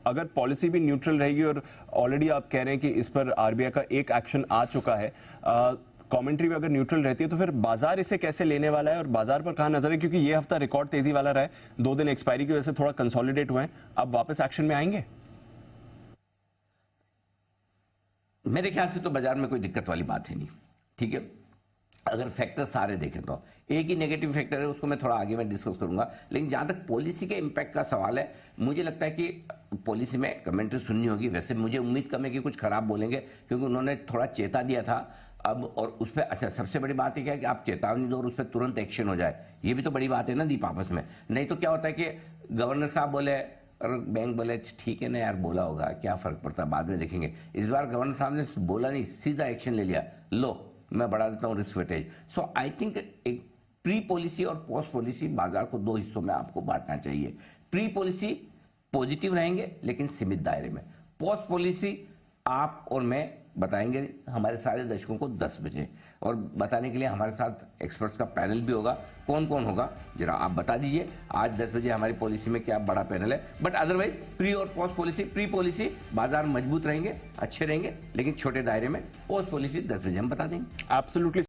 अगर पॉलिसी भी न्यूट्रल रहेगी और ऑलरेडी आप कह रहे हैं कि इस पर आरबीआई का एक एक्शन आ चुका है, कमेंट्री भी अगर न्यूट्रल रहती है तो फिर बाजार इसे कैसे लेने वाला है और बाजार पर कहां नजर है? क्योंकि ये हफ्ता रिकॉर्ड तेजी वाला रहा है, 2 दिन एक्सपायरी की वजह से थोड़ा कंसोलिडेट हुए हैं, अब वापस एक्शन में आएंगे? मेरे ख्याल से तो बाजार में कोई दिक्कत वाली बात है नहीं, ठीक है। अगर फैक्टर सारे देखें तो एक ही नेगेटिव फैक्टर है, उसको मैं थोड़ा आगे में डिस्कस करूंगा। लेकिन जहां तक पॉलिसी के इम्पैक्ट का सवाल है, मुझे लगता है कि पॉलिसी में कमेंट्री सुननी होगी। वैसे मुझे उम्मीद कम है कि कुछ खराब बोलेंगे, क्योंकि उन्होंने थोड़ा चेता दिया था अब, और उस पर अच्छा सबसे बड़ी बात है क्या है कि आप चेतावनी दो और उस पर तुरंत एक्शन हो जाए, ये भी तो बड़ी बात है ना दीप आपस में। नहीं तो क्या होता है कि गवर्नर साहब बोले और बैंक बोले ठीक है ना यार, बोला होगा, क्या फर्क पड़ता है, बाद में देखेंगे। इस बार गवर्नर साहब ने बोला नहीं, सीधा एक्शन ले लिया, लो मैं बढ़ा देता हूं risk weightage. So I think एक प्री पॉलिसी और पोस्ट पॉलिसी बाजार को 2 हिस्सों में आपको बांटना चाहिए। प्री पॉलिसी पॉजिटिव रहेंगे लेकिन सीमित दायरे में, पोस्ट पॉलिसी आप और मैं बताएंगे हमारे सारे दर्शकों को 10 बजे, और बताने के लिए हमारे साथ एक्सपर्ट्स का पैनल भी होगा। कौन कौन होगा जरा आप बता दीजिए। आज 10 बजे हमारी पॉलिसी में क्या बड़ा पैनल है, बट अदरवाइज प्री और पोस्ट पॉलिसी, प्री पॉलिसी बाजार मजबूत रहेंगे, अच्छे रहेंगे, लेकिन छोटे दायरे में। पोस्ट पॉलिसी 10 बजे हम बता देंगे। एब्सोल्युटली।